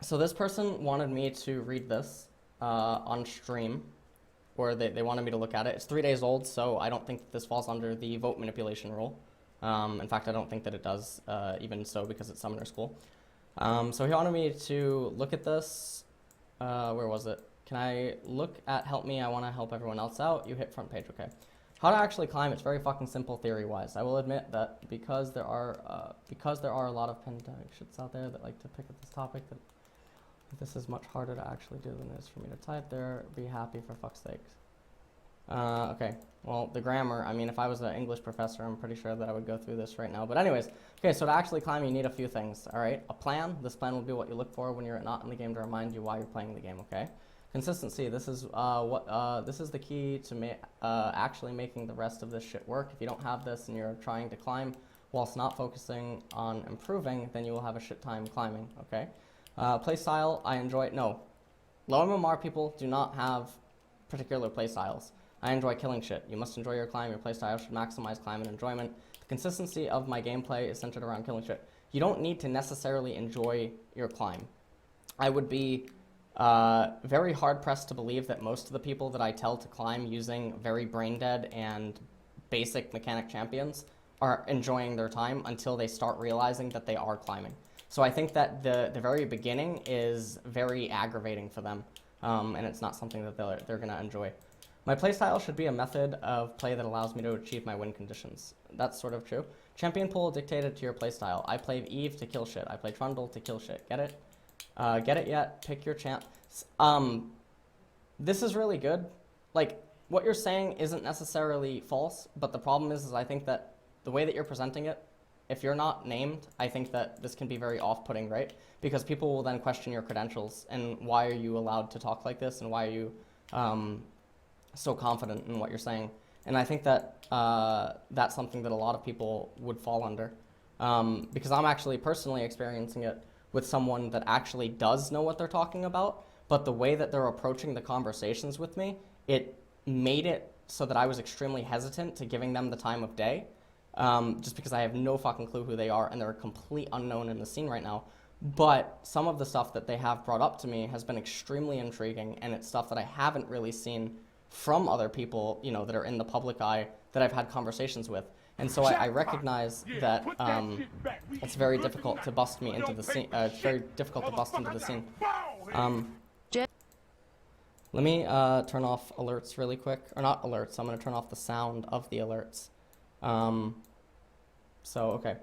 So this person wanted me to read this on stream, or they wanted me to look at it. It's 3 days old, so I don't think that this falls under the vote manipulation rule. In fact, I don't think that it does, even so, because it's Summoner School. So he wanted me to look at this. Where was it? Can I look at help me? I want to help everyone else out. You hit front page, okay. How to actually climb, it's very fucking simple theory-wise. I will admit that because there are a lot of pandemic shits out there that like to pick at this topic, that this is much harder to actually do than it is for me to type there. Be happy for fuck's sakes. Okay, well, the grammar, I mean, if I was an English professor, I'm pretty sure that I would go through this right now. But anyways, okay, so to actually climb, you need a few things, all right? A plan. This plan will be what you look for when you're not in the game to remind you why you're playing the game, okay? Consistency. This is this is the key to actually making the rest of this shit work. If you don't have this and you're trying to climb whilst not focusing on improving, then you will have a shit time climbing, okay? Play style, I enjoy it. No. Low MMR people do not have particular play styles. I enjoy killing shit. You must enjoy your climb. Your playstyle should maximize climb and enjoyment. The consistency of my gameplay is centered around killing shit. You don't need to necessarily enjoy your climb. I would be very hard-pressed to believe that most of the people that I tell to climb using very brain-dead and basic mechanic champions are enjoying their time until they start realizing that they are climbing. So I think that the very beginning is very aggravating for them, and it's not something that they're going to enjoy. My playstyle should be a method of play that allows me to achieve my win conditions. That's sort of true. Champion pool dictated to your playstyle. I play Eve to kill shit. I play Trundle to kill shit. Get it? Get it yet? Pick your champ. This is really good. Like, what you're saying isn't necessarily false, but the problem is I think that the way that you're presenting it, if you're not named, I think that this can be very off-putting, right? Because people will then question your credentials and why are you allowed to talk like this and why are you so confident in what you're saying. And I think that that's something that a lot of people would fall under. Because I'm actually personally experiencing it with someone that actually does know what they're talking about, but the way that they're approaching the conversations with me, it made it so that I was extremely hesitant to giving them the time of day, just because I have no fucking clue who they are and they're a complete unknown in the scene right now. But some of the stuff that they have brought up to me has been extremely intriguing, and it's stuff that I haven't really seen from other people, you know, that are in the public eye that I've had conversations with. And so I recognize that it's very difficult to bust me into the scene. It's very difficult to bust into the scene. Let me turn off alerts really quick. Or not alerts, I'm going to turn off the sound of the alerts. So, okay.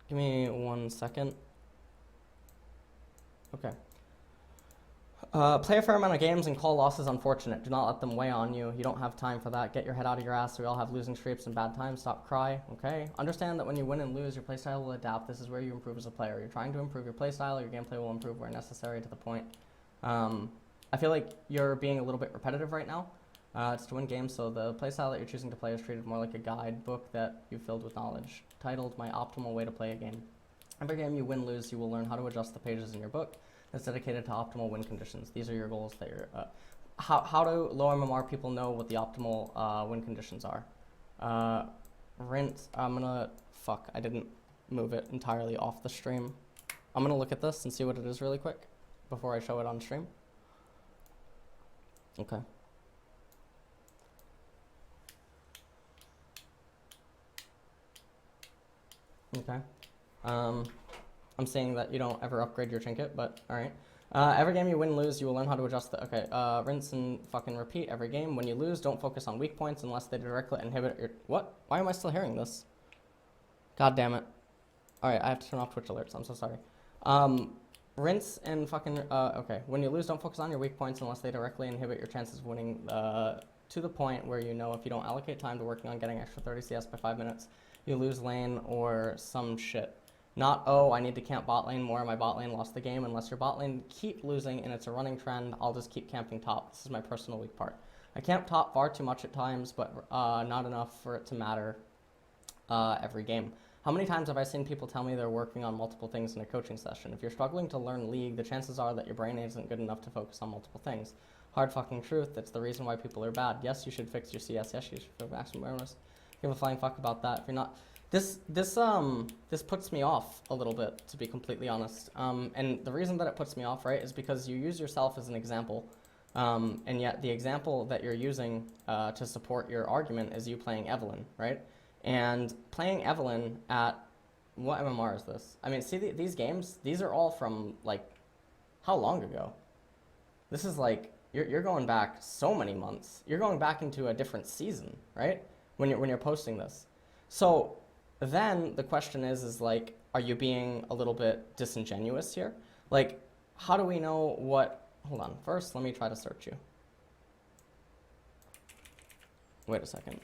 Give me 1 second. Okay. Play a fair amount of games and call losses unfortunate. Do not let them weigh on you. You don't have time for that. Get your head out of your ass. We all have losing streaks and bad times. Stop cry. Okay. Understand that when you win and lose, your playstyle will adapt. This is where you improve as a player. You're trying to improve your playstyle. Your gameplay will improve where necessary to the point. I feel like you're being a little bit repetitive right now. It's to win games, so the playstyle that you're choosing to play is treated more like a guidebook that you've filled with knowledge. Titled My Optimal Way to Play a Game. Every game you win-lose, you will learn how to adjust the pages in your book that's dedicated to optimal win conditions. These are your goals that you're... How do low MMR people know what the optimal win conditions are? Rinse, I'm gonna... Fuck, I didn't move it entirely off the stream. I'm gonna look at this and see what it is really quick before I show it on stream. Okay. Okay. I'm saying that you don't ever upgrade your trinket, but alright. Every game you win and lose, you will learn how to adjust the... Okay, rinse and fucking repeat every game. When you lose, don't focus on weak points unless they directly inhibit your... What? Why am I still hearing this? God damn it. Alright, I have to turn off Twitch alerts. I'm so sorry. Rinse and fucking... okay. When you lose, don't focus on your weak points unless they directly inhibit your chances of winning to the point where you know if you don't allocate time to working on getting extra 30 CS by 5 minutes, you lose lane or some shit. Not, oh, I need to camp bot lane more, my bot lane lost the game. Unless your bot lane keep losing and it's a running trend, I'll just keep camping top. This is my personal weak part. I camp top far too much at times, but not enough for it to matter every game. How many times have I seen people tell me they're working on multiple things in a coaching session? If you're struggling to learn League, the chances are that your brain isn't good enough to focus on multiple things. Hard fucking truth, that's the reason why people are bad. Yes, you should fix your CS. Yes, you should fix maximum awareness. Give a flying fuck about that. If you're not... This puts me off a little bit, to be completely honest. And the reason that it puts me off, right, is because you use yourself as an example, and yet the example that you're using to support your argument is you playing Evelyn, right? And playing Evelyn at what MMR is this? I mean, see these games? These are all from like how long ago? This is like you're going back so many months. You're going back into a different season, right? When you're posting this. So then the question is like, are you being a little bit disingenuous here? Like, how do we know what? Hold on. First, let me try to search you. Wait a second.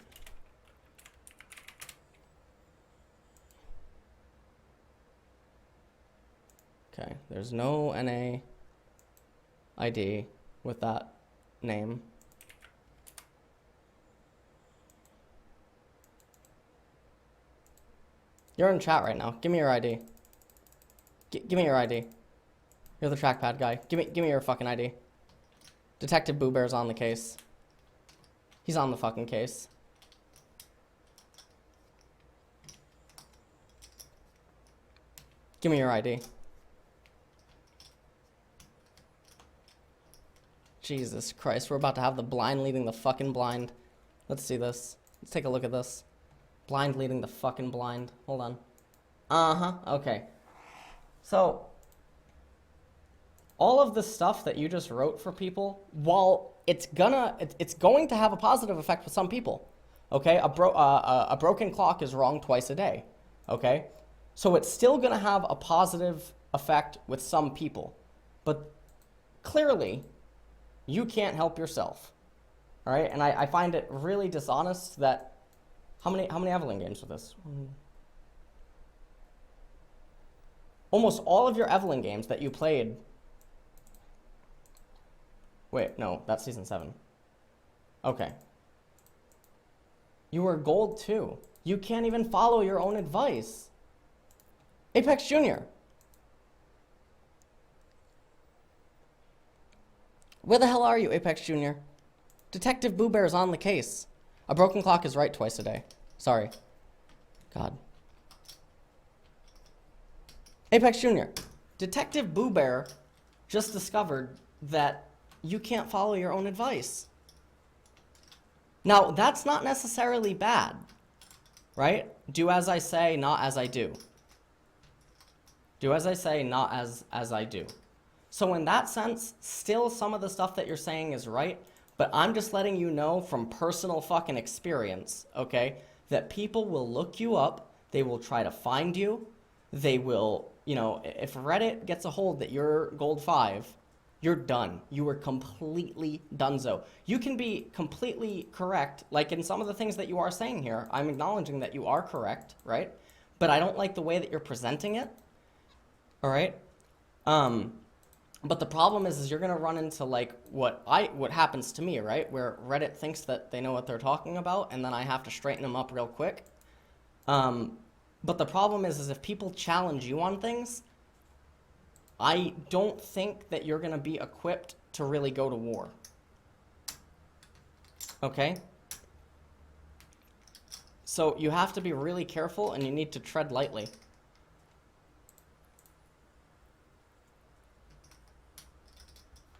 Okay, there's no NA ID with that name. You're in chat right now. Give me your ID. Give me your ID. You're the trackpad guy. Give me your fucking ID. Detective Boo Bear's on the case. He's on the fucking case. Give me your ID. Jesus Christ, we're about to have the blind leading the fucking blind. Let's see this. Let's take a look at this. Blind leading the fucking blind. Hold on. Uh-huh, okay. So, all of the stuff that you just wrote for people, while it's going to have a positive effect with some people, okay? A broken clock is wrong twice a day, okay? So it's still gonna have a positive effect with some people, but clearly, you can't help yourself, all right? And I find it really dishonest that, how many Evelyn games with this? Almost all of your Evelyn games that you played, wait, no, that's season 7. Okay. You were gold 2. You can't even follow your own advice. Apex Junior. Where the hell are you, Apex Junior? Detective Boo Bear is on the case. A broken clock is right twice a day. Sorry. God. Apex Junior. Detective Boo Bear just discovered that you can't follow your own advice. Now, that's not necessarily bad, right? Do as I say, not as I do. Do as I say, not as I do. So in that sense, still some of the stuff that you're saying is right, but I'm just letting you know from personal fucking experience, okay, that people will look you up, they will try to find you, they will, you know, if Reddit gets a hold that you're gold 5, you're done. You are completely donezo. You can be completely correct, like in some of the things that you are saying here. I'm acknowledging that you are correct, right? But I don't like the way that you're presenting it, all right? But the problem is you're gonna run into like what happens to me, right? Where Reddit thinks that they know what they're talking about, and then I have to straighten them up real quick. But the problem is if people challenge you on things, I don't think that you're gonna be equipped to really go to war. Okay? So you have to be really careful, and you need to tread lightly.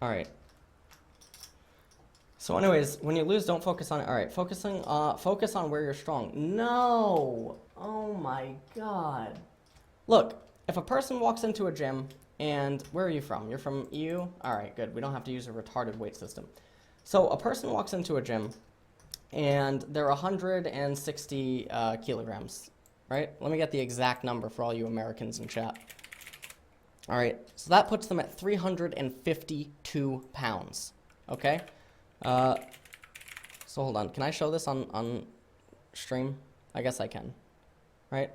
All right. So anyways, when you lose, don't focus on it. All right, focus on where you're strong. No! Oh my God. Look, if a person walks into a gym, and where are you from? You're from EU? All right, good. We don't have to use a retarded weight system. So a person walks into a gym, and they're 160 kilograms, right? Let me get the exact number for all you Americans in chat. All right, so that puts them at 352 pounds, okay? So hold on, can I show this on stream? I guess I can, right?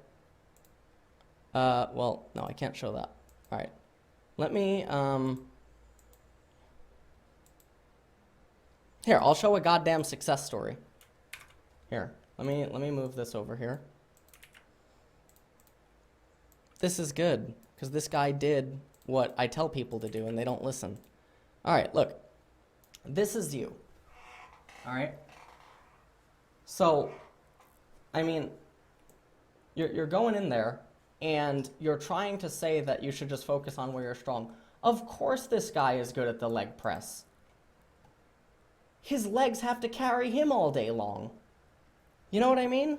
Well, no, I can't show that. All right, let me, here, I'll show a goddamn success story. Here, let me move this over here. This is good, because this guy did what I tell people to do, and they don't listen. All right, look. This is you. All right? So, I mean, You're going in there and you're trying to say that you should just focus on where you're strong. Of course this guy is good at the leg press. His legs have to carry him all day long. You know what I mean?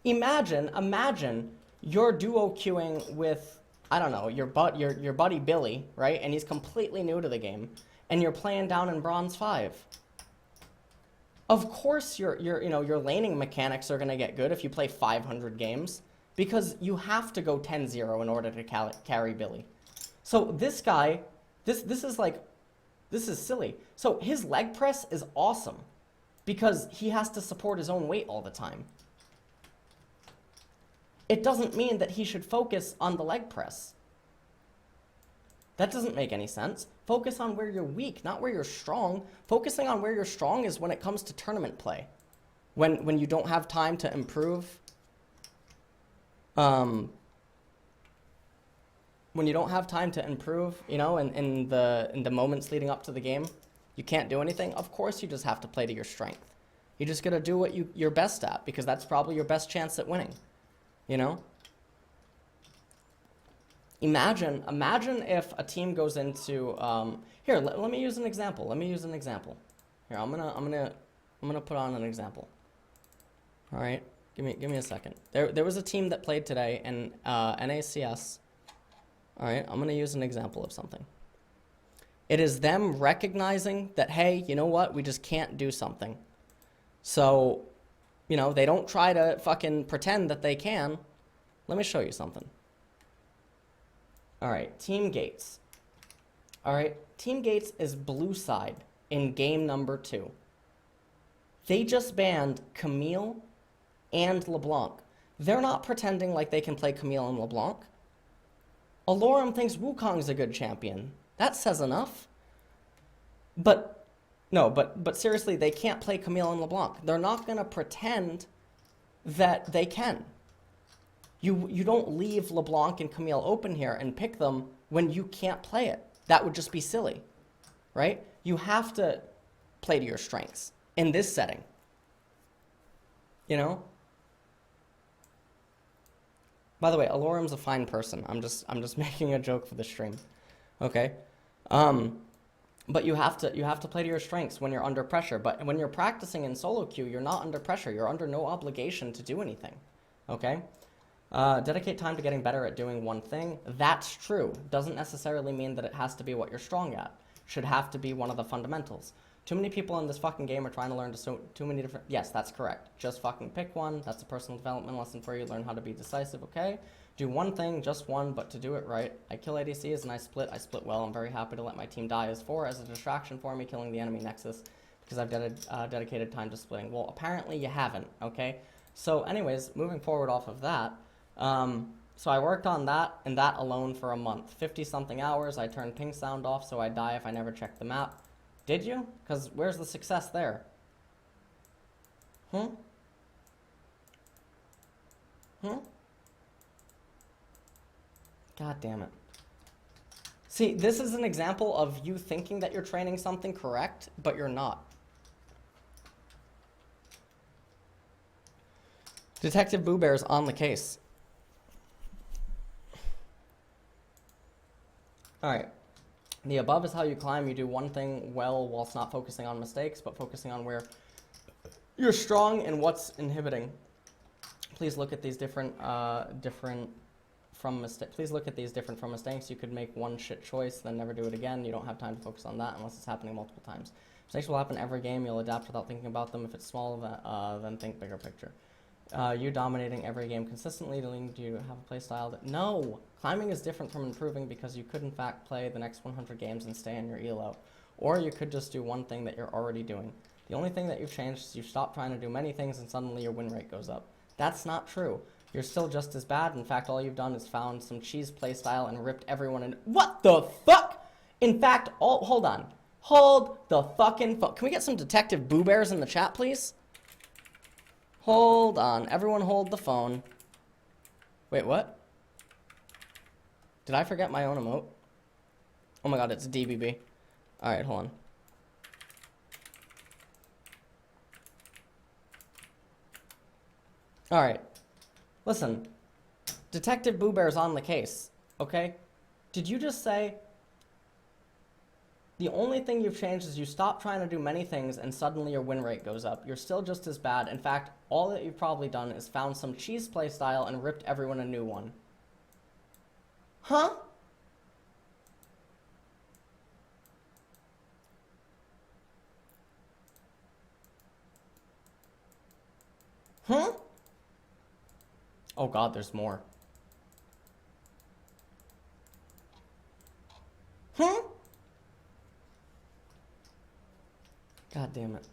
Imagine you're duo queuing with, I don't know, your buddy Billy, right? And he's completely new to the game, and you're playing down in Bronze 5. Of course your laning mechanics are going to get good if you play 500 games, because you have to go 10-0 in order to carry Billy. So this guy, this is silly. So his leg press is awesome because he has to support his own weight all the time. It doesn't mean that he should focus on the leg press. That doesn't make any sense. Focus on where you're weak, not where you're strong. Focusing on where you're strong is when it comes to tournament play. When you don't have time to improve. When you don't have time to improve, in the moments leading up to the game, you can't do anything. Of course, you just have to play to your strength. You just gotta do what you're best at, because that's probably your best chance at winning. Imagine if a team goes into here. Let me use an example. Here, I'm gonna put on an example. All right, give me a second. There was a team that played today in NACS. All right, I'm gonna use an example of something. It is them recognizing that, hey, you know what? We just can't do something. So, they don't try to fucking pretend that they can. Let me show you something. All right, Team Gates. All right, Team Gates is blue side in game number 2. They just banned Camille and LeBlanc. They're not pretending like they can play Camille and LeBlanc. Alorum thinks Wukong's a good champion. That says enough. But seriously, they can't play Camille and LeBlanc. They're not going to pretend that they can. You don't leave LeBlanc and Camille open here and pick them when you can't play it. That would just be silly, right? You have to play to your strengths in this setting. By the way, Alorum's a fine person. I'm just making a joke for the stream. Okay? But you have to play to your strengths when you're under pressure. But when you're practicing in solo queue, you're not under pressure. You're under no obligation to do anything. Okay? Dedicate time to getting better at doing one thing. That's true. Doesn't necessarily mean that it has to be what you're strong at. Should have to be one of the fundamentals. Too many people in this fucking game are trying to learn too many different... Yes, that's correct. Just fucking pick one. That's a personal development lesson for you. Learn how to be decisive, okay? Do one thing, just one, but to do it right. I kill ADCs and I split well. I'm very happy to let my team die as 4 as a distraction for me, killing the enemy Nexus, because I've dedicated time to splitting. Well, apparently you haven't, okay? So anyways, moving forward off of that, so I worked on that and that alone for a month. 50-something hours. I turned ping sound off so I die if I never check the map. Did you? Because where's the success there? God damn it. See, this is an example of you thinking that you're training something correct, but you're not. Detective Boo Bear's on the case. Alright. The above is how you climb. You do one thing well whilst not focusing on mistakes, but focusing on where you're strong and what's inhibiting. Please look at these different from mistakes. You could make one shit choice, then never do it again. You don't have time to focus on that unless it's happening multiple times. Mistakes will happen every game. You'll adapt without thinking about them. If it's small, then think bigger picture. You dominating every game consistently, do you have a play style that... No! Climbing is different from improving because you could in fact play the next 100 games and stay in your elo. Or you could just do one thing that you're already doing. The only thing that you've changed is you stop trying to do many things and suddenly your win rate goes up. That's not true. You're still just as bad. In fact, all you've done is found some cheese playstyle and ripped everyone in... What the fuck? In fact, hold on. Hold the fucking fuck. Can we get some Detective Boo Bears in the chat, please? Hold on. Everyone hold the phone. Wait, what? Did I forget my own emote? Oh my god, it's DBB. Alright, hold on. Alright. Listen, Detective Boo Bear's on the case, okay? Did you just say the only thing you've changed is you stop trying to do many things and suddenly your win rate goes up? You're still just as bad. In fact, all that you've probably done is found some cheese play style and ripped everyone a new one. Huh? Huh? Oh god, there's more. Huh? God damn it.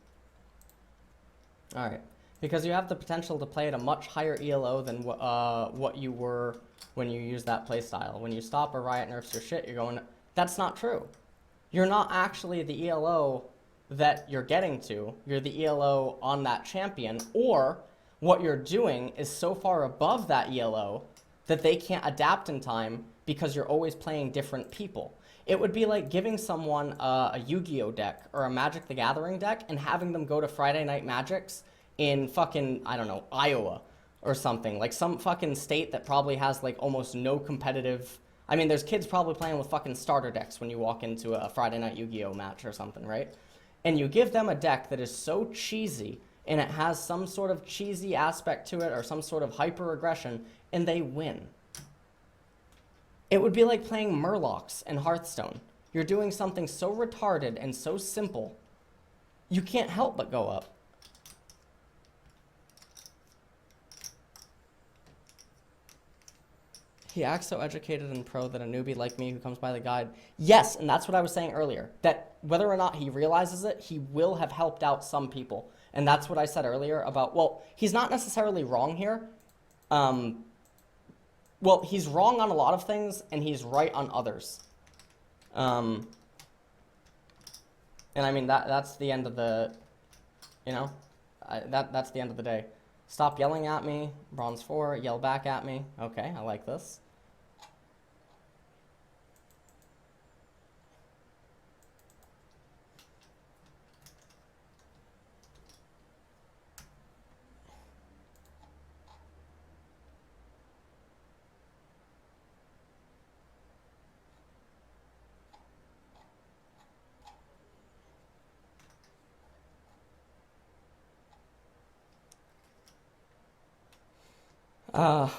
Alright. Because you have the potential to play at a much higher ELO than what you were when you use that playstyle. When you stop or Riot nerfs your shit, you're going, that's not true. You're not actually the ELO that you're getting to. You're the ELO on that champion, or what you're doing is so far above that ELO that they can't adapt in time because you're always playing different people. It would be like giving someone a Yu-Gi-Oh deck or a Magic the Gathering deck and having them go to Friday Night Magics in fucking, I don't know, Iowa or something. Like some fucking state that probably has like almost no competitive... I mean, there's kids probably playing with fucking starter decks when you walk into a Friday Night Yu-Gi-Oh match or something, right? And you give them a deck that is so cheesy and it has some sort of cheesy aspect to it or some sort of hyper-aggression, and they win. It would be like playing Murlocs in Hearthstone. You're doing something so retarded and so simple, you can't help but go up. He acts so educated and pro that a newbie like me who comes by the guide... Yes, and that's what I was saying earlier. That whether or not he realizes it, he will have helped out some people. And that's what I said earlier about, well, he's not necessarily wrong here. Well, he's wrong on a lot of things, and he's right on others. And I mean, that's the end of the, you know, that's the end of the day. Stop yelling at me, bronze 4, yell back at me. Okay, I like this.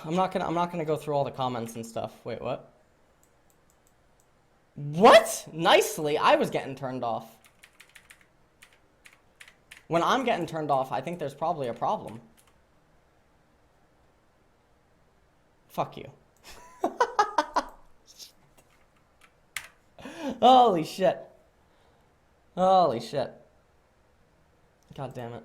I'm not gonna go through all the comments and stuff. Wait, what? What? Nicely, I was getting turned off. When I'm getting turned off, I think there's probably a problem. Fuck you. Holy shit. Holy shit. God damn it.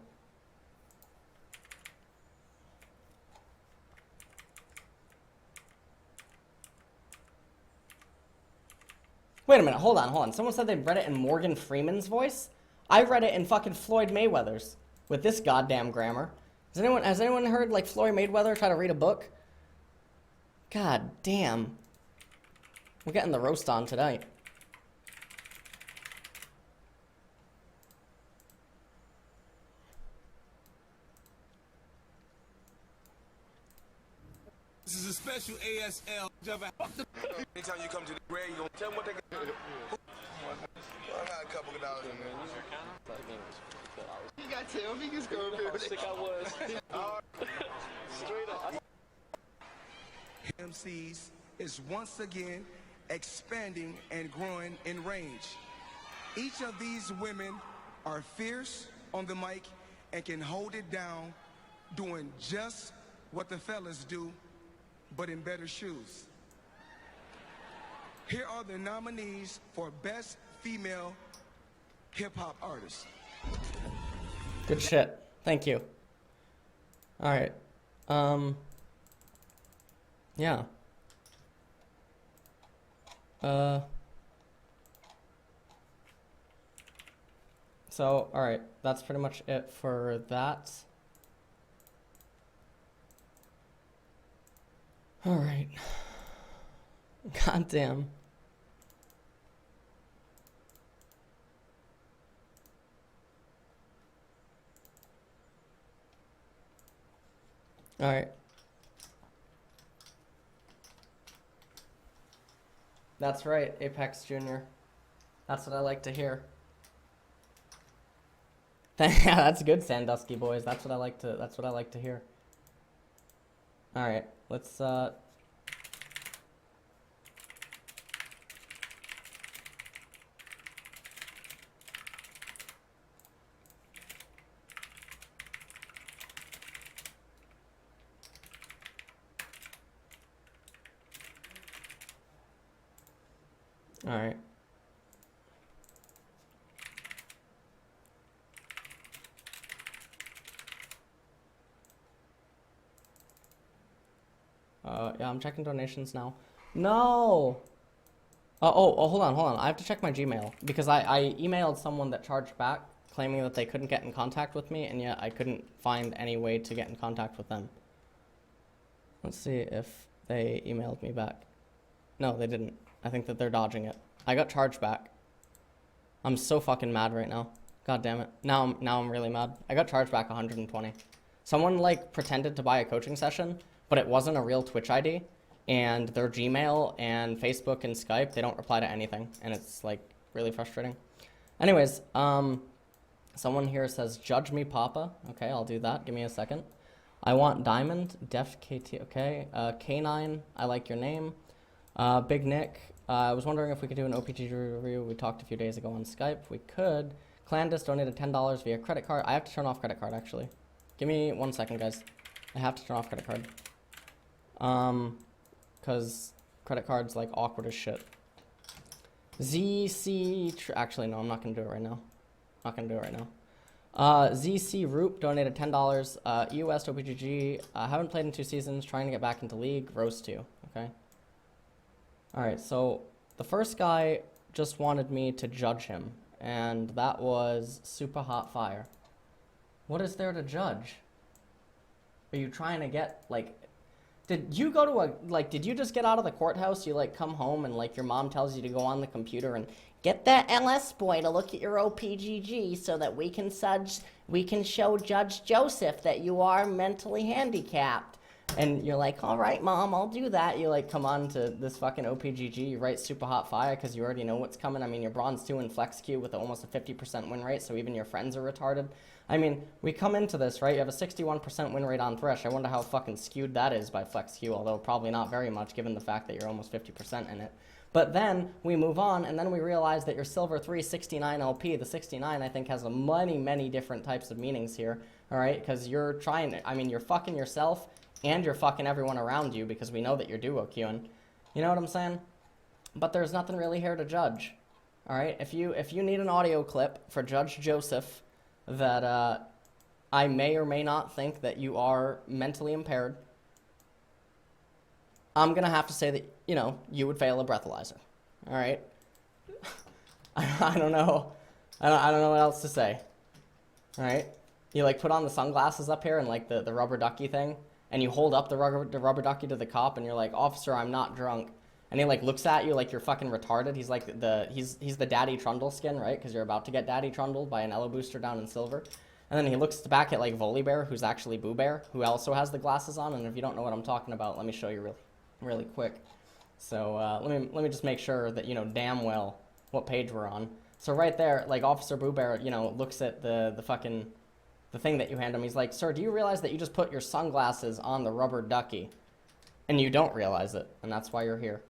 Wait a minute, hold on. Someone said they read it in Morgan Freeman's voice? I read it in fucking Floyd Mayweather's with this goddamn grammar. Has anyone heard like Floyd Mayweather try to read a book? God damn. We're getting the roast on tonight. This is a special ASL. Anytime you come to the grade, you gonna tell them what they got. I got a couple of dollars in there. You got 10 fingers going. How sick I was. Straight up. MCs is once again expanding and growing in range. Each of these women are fierce on the mic and can hold it down, doing just what the fellas do, but in better shoes. Here are the nominees for Best Female Hip Hop Artist. Good shit. Thank you. Alright. Yeah. So, alright. That's pretty much it for that. Alright. God damn. Alright. That's right, Apex Junior. That's what I like to hear. Yeah, that's good, Sandusky boys. That's what I like to. That's what I like to hear. All right, let's. All right. Yeah, I'm checking donations now. No! Hold on. I have to check my Gmail because I emailed someone that charged back claiming that they couldn't get in contact with me, and yet I couldn't find any way to get in contact with them. Let's see if they emailed me back. No, they didn't. I think that they're dodging it. I got charged back. I'm so fucking mad right now. God damn it. Now I'm really mad. I got charged back 120. Someone like pretended to buy a coaching session, but it wasn't a real Twitch ID, and their Gmail and Facebook and Skype, they don't reply to anything, and it's like really frustrating. Anyways, someone here says, "Judge me, Papa." Okay, I'll do that. Give me a second. I want Diamond, Def KT. Okay, K9. I like your name. Big Nick. I was wondering if we could do an OPG review. We talked a few days ago on Skype. We could. Clandis donated $10 via credit card. I have to turn off credit card, actually. Give me 1 second, guys. I have to turn off credit card. Because credit card's, like, awkward as shit. Actually, no, I'm not going to do it right now. Not going to do it right now. ZC Roop donated $10. EU West OPGG. Haven't played in 2 seasons. Trying to get back into League. Roast 2. Okay. Alright, so the first guy just wanted me to judge him, and that was Super Hot Fire. What is there to judge? Are you trying to get, like, did you go to did you just get out of the courthouse, you, like, come home and, like, your mom tells you to go on the computer and get that LS boy to look at your OPGG so that we can show Judge Joseph that you are mentally handicapped? And you're like, all right, Mom, I'll do that. You, like, come on to this fucking OPGG, you write Super Hot Fire because you already know what's coming. I mean, you're Bronze 2 in Flex Q with almost a 50% win rate, so even your friends are retarded. I mean, we come into this, right? You have a 61% win rate on Thresh. I wonder how fucking skewed that is by Flex Q, although probably not very much given the fact that you're almost 50% in it. But then we move on, and then we realize that your Silver 3 69 LP, the 69, I think, has many different types of meanings here, all right? Because you're you're fucking yourself, and you're fucking everyone around you because we know that you're duo queuing. You know what I'm saying? But there's nothing really here to judge. All right? If you need an audio clip for Judge Joseph that I may or may not think that you are mentally impaired, I'm going to have to say that, you know, you would fail a breathalyzer. All right? I don't know. I don't know what else to say. All right? You, like, put on the sunglasses up here and, like, the rubber ducky thing, and you hold up the rubber ducky to the cop, and you're like, "Officer, I'm not drunk." And he, like, looks at you like you're fucking retarded. He's like he's the Daddy Trundle skin, right? Because you're about to get Daddy Trundled by an Elo booster down in silver. And then he looks back at, like, Volibear, who's actually Boo Bear, who also has the glasses on. And if you don't know what I'm talking about, let me show you really quick. So let me just make sure that you know damn well what page we're on. So right there, like, Officer Boo Bear, you know, looks at the fucking the thing that you hand him. He's like, "Sir, do you realize that you just put your sunglasses on the rubber ducky?" And you don't realize it, and that's why you're here.